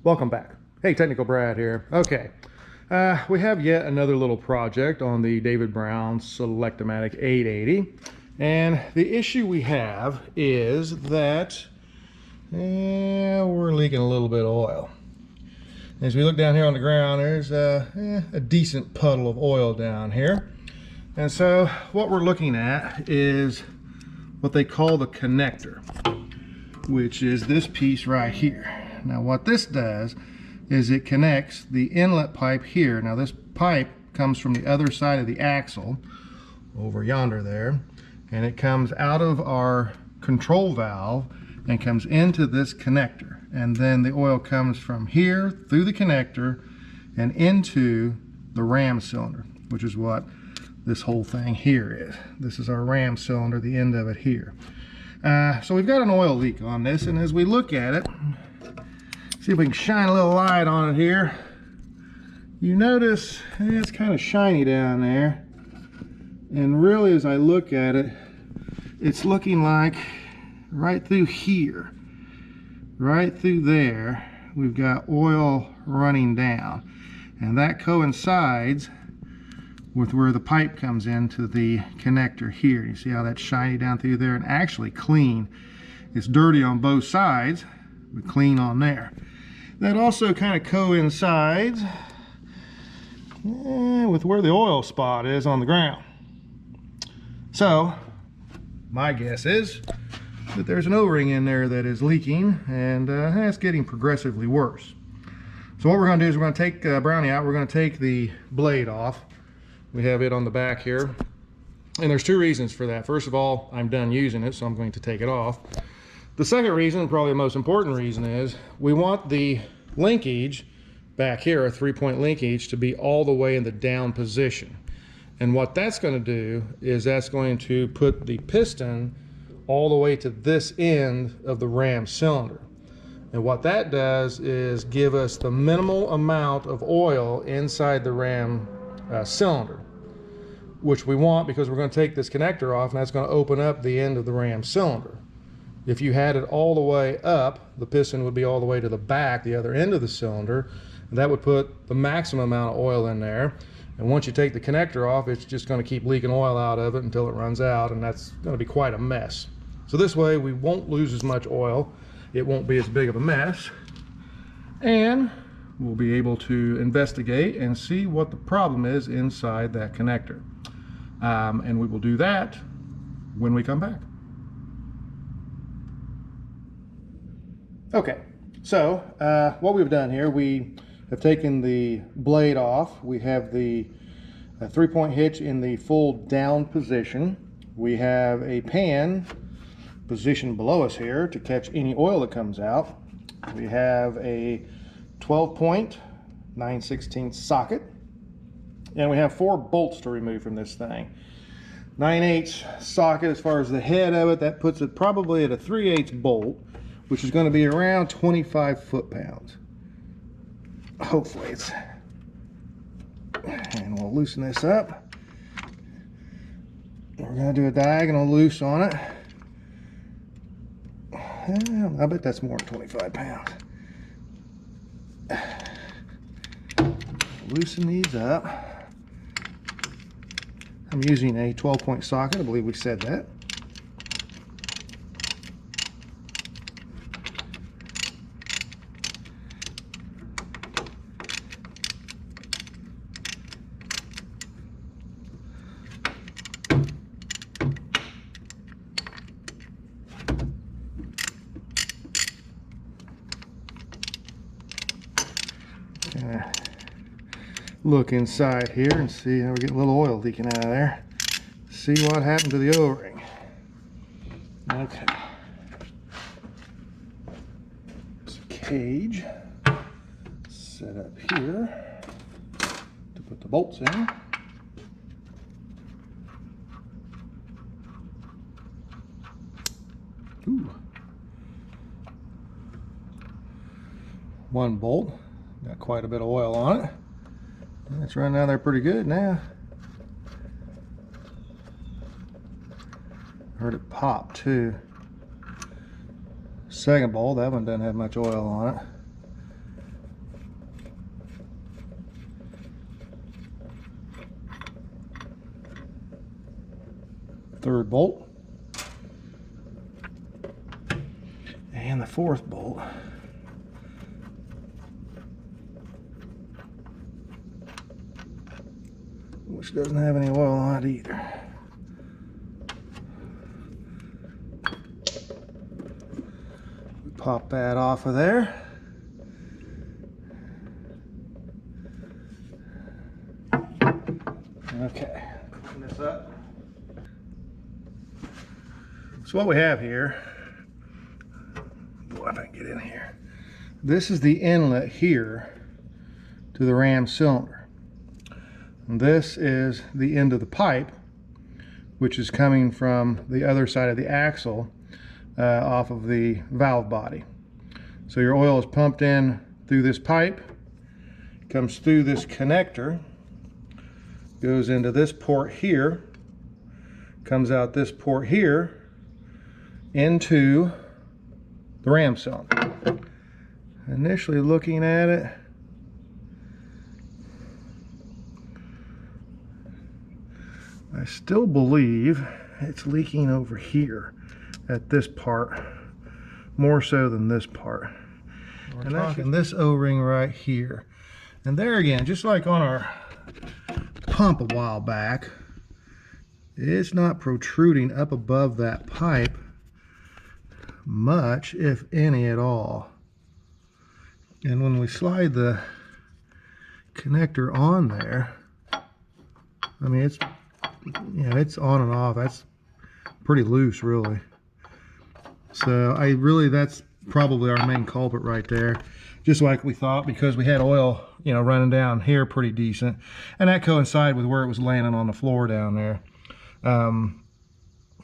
Welcome back. Hey, Technical Brad here. Okay, we have yet another little project on the David Brown selectamatic 880, and the issue we have is that we're leaking a little bit of oil. As we look down here on the ground, there's a decent puddle of oil down here, and so what we're looking at is what they call the connector, which is this piece right here. Now what this does is it connects the inlet pipe here. Now this pipe comes from the other side of the axle over yonder there, and it comes out of our control valve and comes into this connector, and then the oil comes from here through the connector and into the ram cylinder, which is what this whole thing here is. This is our ram cylinder, the end of it here. So we've got an oil leak on this, and as we look at it, see if we can shine a little light on it here. You notice it's kind of shiny down there, and really as I look at it, it's looking like right through here, right through there, we've got oil running down, and that coincides with where the pipe comes into the connector here. You see how that's shiny down through there, and actually clean. It's dirty on both sides, but clean on there. That also kind of coincides with where the oil spot is on the ground. So my guess is that there's an O-ring in there that is leaking, and it's getting progressively worse. So what we're going to do is we're going to take Brownie out. We're going to take the blade off. We have it on the back here, and there's two reasons for that. First of all, I'm done using it, so I'm going to take it off. The second reason, probably the most important reason, is we want the linkage back here, a 3-point linkage, to be all the way in the down position. And what that's going to do is that's going to put the piston all the way to this end of the ram cylinder. And what that does is give us the minimal amount of oil inside the ram cylinder, which we want because we're going to take this connector off, and that's going to open up the end of the ram cylinder. If you had it all the way up, the piston would be all the way to the back, the other end of the cylinder, and that would put the maximum amount of oil in there. And once you take the connector off, it's just going to keep leaking oil out of it until it runs out, and that's going to be quite a mess. So this way we won't lose as much oil, it won't be as big of a mess, and we'll be able to investigate and see what the problem is inside that connector. And we will do that when we come back. Okay, so what we've done here, we have taken the blade off. We have the 3-point hitch in the full down position. We have a pan positioned below us here to catch any oil that comes out. We have a 12-point 9/16 socket, and we have 4 bolts to remove from this thing. 9/8 socket, as far as the head of it, that puts it probably at a 3/8 bolt, which is going to be around 25 foot-pounds. Hopefully it's, and we'll loosen this up. We're going to do a diagonal loose on it. I bet that's more than 25 pounds. Loosen these up. I'm using a 12-point socket. I believe we said that. Look inside here and see how we get a little oil leaking out of there. See what happened to the O-ring. Okay. It's a cage set up here to put the bolts in. Ooh. One bolt, got quite a bit of oil on it. It's running out there pretty good now. Heard it pop too. Second bolt, that one doesn't have much oil on it. third bolt. And the fourth bolt. Which doesn't have any oil on it either. Pop that off of there. Okay, clean this up. So what we have here, if I can get in here, this is the inlet here to the ram cylinder. And this is the end of the pipe, which is coming from the other side of the axle off of the valve body. So your oil is pumped in through this pipe, comes through this connector, goes into this port here, comes out this port here, into the ram cylinder. Initially looking at it, I still believe it's leaking over here at this part, more so than this part. And that's in this O-ring right here. And there again, just like on our pump a while back, it's not protruding up above that pipe much, if any at all. And when we slide the connector on there, I mean, it's, you know, it's on and off. That's pretty loose, really. So that's probably our main culprit right there. Just like we thought, because we had oil, you know, running down here pretty decent, and that coincided with where it was landing on the floor down there.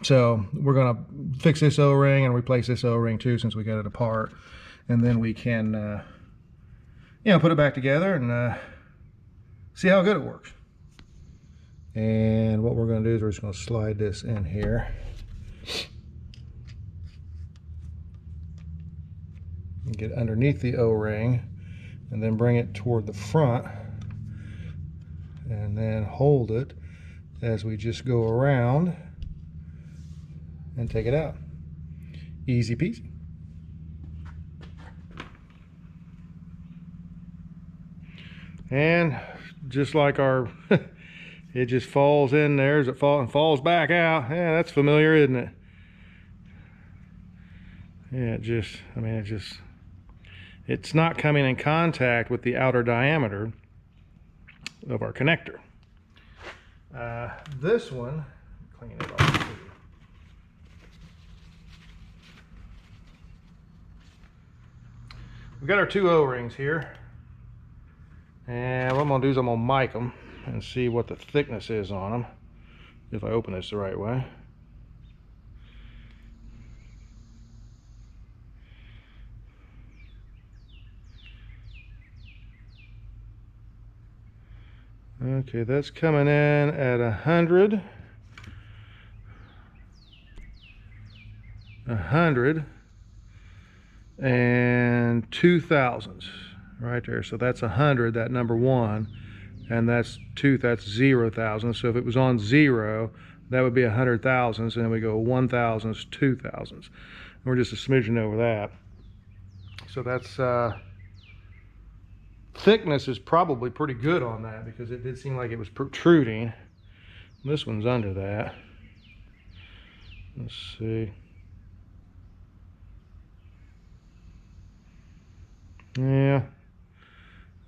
So we're gonna fix this O-ring and replace this O-ring too, since we got it apart, and then we can, you know, put it back together and see how good it works. And what we're gonna do is we're just gonna slide this in here. Get underneath the O-ring and then bring it toward the front and then hold it as we just go around and take it out. Easy peasy. And just like our it just falls in there as it falls back out. Yeah, that's familiar, isn't it? Yeah, it's not coming in contact with the outer diameter of our connector. This one, clean it off too. We've got our two O-rings here, and what I'm gonna do is I'm gonna mic them and see what the thickness is on them, if I open this the right way. Okay, that's coming in at 100, 100, and 2 thousandths right there. So that's 100, that number 1, and that's 0 thousandths. So if it was on 0, that would be 100 thousandths, and then we go 1 thousandths, 2 thousandths. We're just a smidgen over that. So that's thickness is probably pretty good on that, because it did seem like it was protruding. This one's under that. Let's see. Yeah.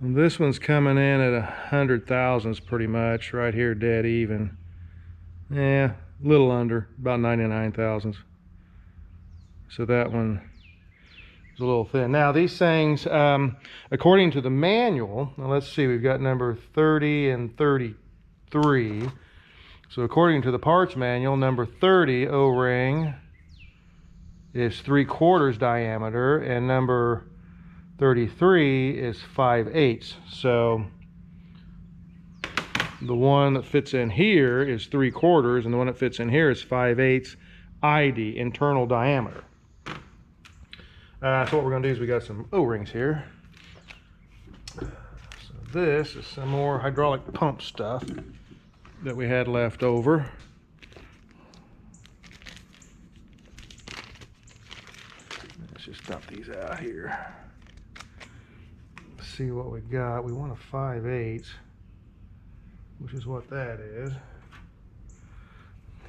And this one's coming in at 100 thousandths pretty much, right here dead even. Yeah, a little under, about 99 thousandths. So that one a little thin. Now these things, according to the manual, now let's see, we've got number 30 and 33. So according to the parts manual, number 30 O-ring is 3/4 diameter, and number 33 is 5/8. So the one that fits in here is 3/4, and the one that fits in here is 5/8 ID, internal diameter. So what we're going to do is we got some O-rings here. So this is some more hydraulic pump stuff that we had left over. dump these out here. Let's see what we got. We want a 5/8, which is what that is.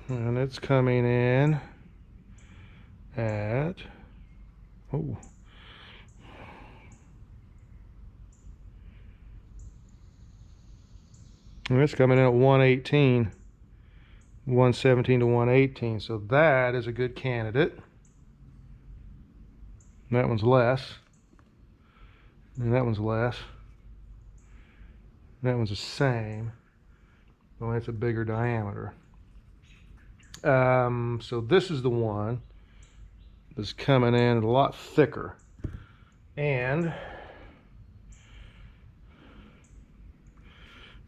And it's coming in at, oh, and it's coming in at 118, 117 to 118. So that is a good candidate. That one's less. And that one's less. That one's the same. Well, it's a bigger diameter. So this is the one that's coming in a lot thicker. And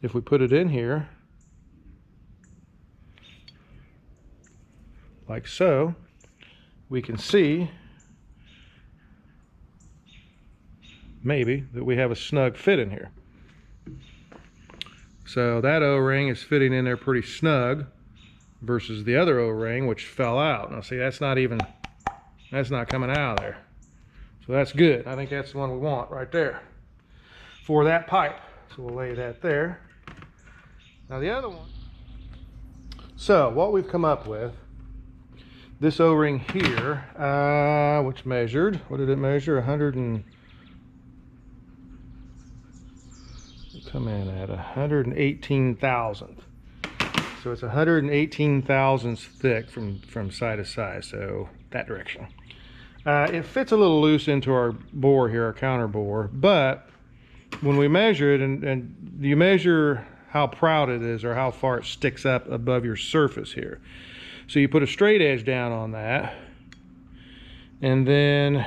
if we put it in here, like so, we can see maybe that we have a snug fit in here. So that O-ring is fitting in there pretty snug versus the other O-ring, which fell out. Now see, that's not coming out of there. So that's good. I think that's the one we want right there for that pipe. So we'll lay that there. Now the other one. So what we've come up with, this O-ring here, which measured, what did it measure? 100 and, come in at 118 thousandths. So it's 118 thousandths thick from side to side, so that direction. It fits a little loose into our bore here, our counter bore, but when we measure it, and you measure how proud it is or how far it sticks up above your surface here. So you put a straight edge down on that, and then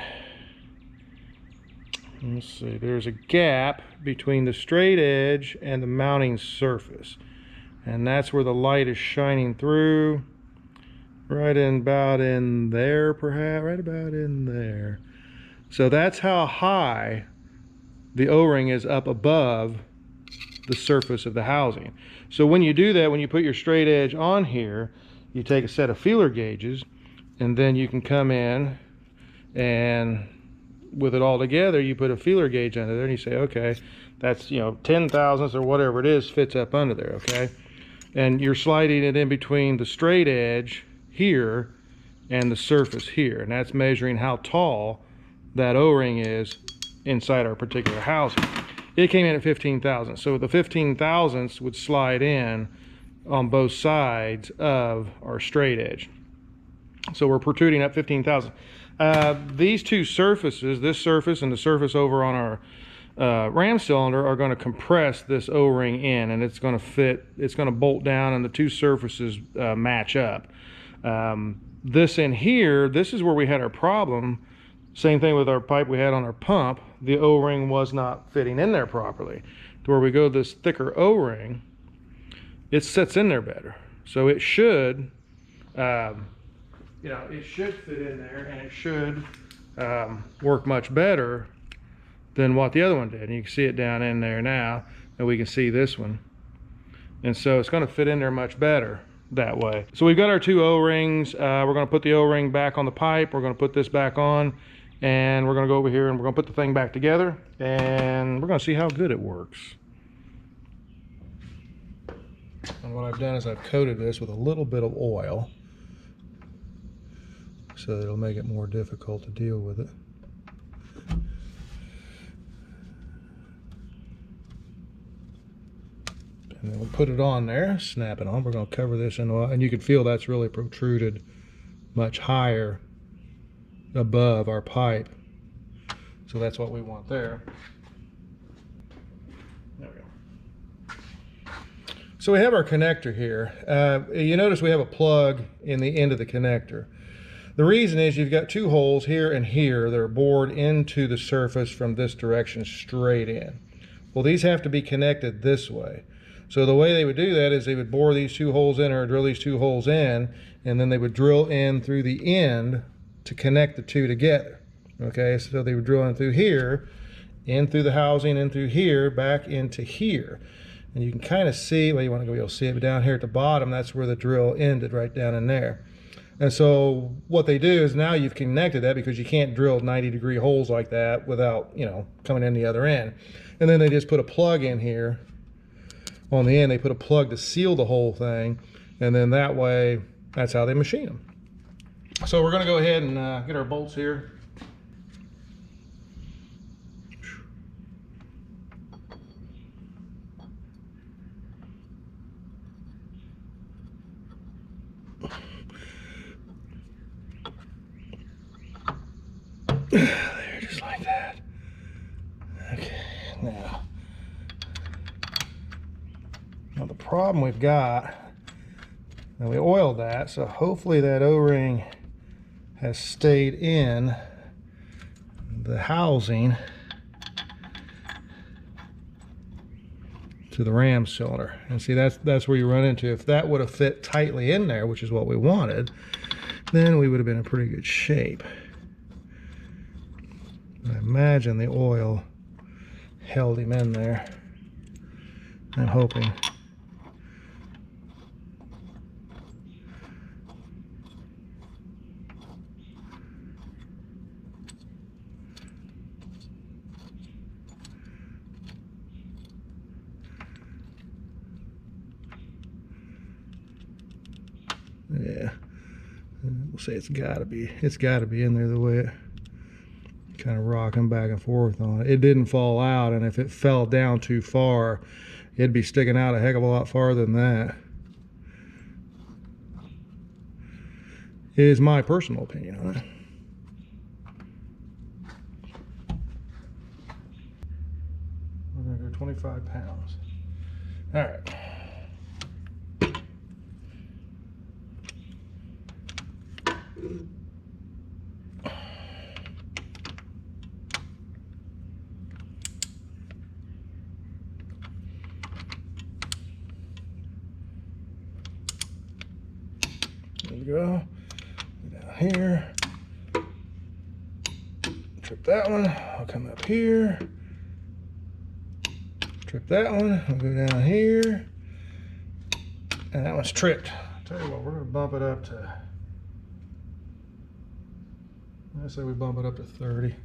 let's see, there's a gap between the straight edge and the mounting surface, and that's where the light is shining through, right in about in there, perhaps right about in there. So that's how high the O-ring is up above the surface of the housing. So when you do that, when you put your straight edge on here, you take a set of feeler gauges, and then you can come in and with it all together, you put a feeler gauge under there and you say, okay, that's, 10 thousandths or whatever it is fits up under there, okay? And you're sliding it in between the straight edge here and the surface here, and that's measuring how tall that O-ring is inside our particular housing. It came in at 15 thousandths, so the 15 thousandths would slide in on both sides of our straight edge. So we're protruding up 15 thousandths. These two surfaces, this surface and the surface over on our ram cylinder, are going to compress this O-ring in, and it's going to fit, it's going to bolt down, and the two surfaces match up. This in here, this is where we had our problem. Same thing with our pipe we had on our pump. The O-ring was not fitting in there properly. To where we go this thicker O-ring, it sits in there better. So it should, it should fit in there, and it should work much better than what the other one did. And you can see it down in there now, and we can see this one. And so it's going to fit in there much better that way. So we've got our two O-rings. We're going to put the O-ring back on the pipe. We're going to put this back on, and we're going to go over here and we're going to put the thing back together, and we're going to see how good it works. And what I've done is I've coated this with a little bit of oil so that it'll make it more difficult to deal with it. And then we'll put it on there, snap it on. We're going to cover this in oil, and you can feel that's really protruded much higher above our pipe. So that's what we want there. There we go. So we have our connector here. You notice we have a plug in the end of the connector. The reason is you've got two holes here and here that are bored into the surface from this direction straight in. Well, these have to be connected this way. So the way they would do that is they would bore these two holes in, or drill these two holes in, and then they would drill in through the end to connect the two together. Okay, so they would drill in through here, in through the housing, in through here, back into here. And you can kind of see, well, you want to go, you'll see it down here at the bottom, that's where the drill ended, right down in there. And so what they do is now you've connected that, because you can't drill 90-degree holes like that without, you know, coming in the other end. And then they just put a plug in here on the end. They put a plug to seal the whole thing, and then that way, that's how they machine them. So we're going to go ahead and get our bolts here. There, just like that. Okay, now the problem we've got, now we oiled that, so hopefully that O-ring has stayed in the housing to the ram cylinder. And see, that's where you run into, if that would have fit tightly in there, which is what we wanted, then we would have been in pretty good shape. I imagine the oil held him in there. I'm hoping. Yeah, we'll say it's got to be in there the way it kind of rocking back and forth on it. It didn't fall out, and if it fell down too far, it'd be sticking out a heck of a lot farther than that. Is my personal opinion on it. We're going to go 25 pounds. All right. There we go. Down here. Trip that one. I'll come up here. Trip that one. I'll go down here. And that one's tripped. Tell you what, we're going to bump it up to, I say we bump it up to 30.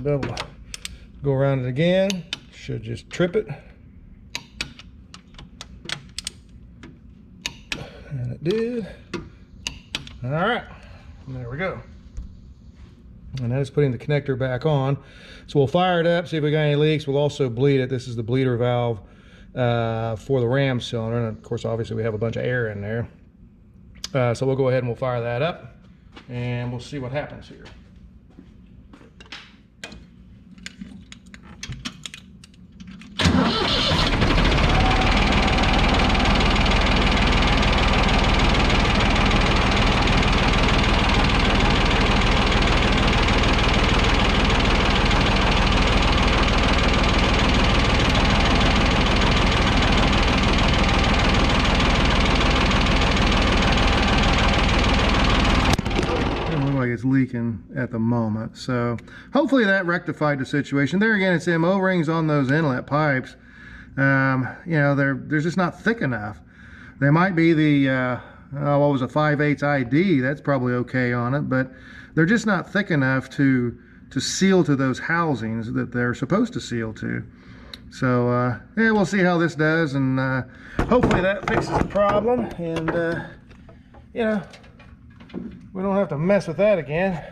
Double, go around it again. Should just trip it. And it did. All right, there we go. And that is putting the connector back on. So we'll fire it up, see if we got any leaks. We'll also bleed it. This is the bleeder valve for the ram cylinder. And of course, obviously we have a bunch of air in there. So we'll go ahead and we'll fire that up, and we'll see what happens here. It's leaking at the moment, so hopefully that rectified the situation. There again, it's them O-rings on those inlet pipes. You know, they're just not thick enough. They might be the what was a 5/8 ID, that's probably okay on it, but they're just not thick enough to seal to those housings that they're supposed to seal to. So yeah, we'll see how this does, and hopefully that fixes the problem, and you know, we don't have to mess with that again.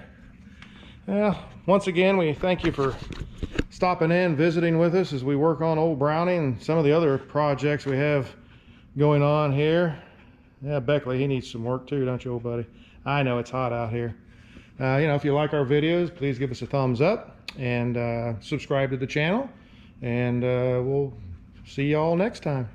Well, once again, we thank you for stopping in, visiting with us as we work on Old Brownie and some of the other projects we have going on here. Yeah, Beckley, he needs some work too, don't you, old buddy? I know it's hot out here. You know, if you like our videos, please give us a thumbs up and subscribe to the channel, and we'll see y'all next time.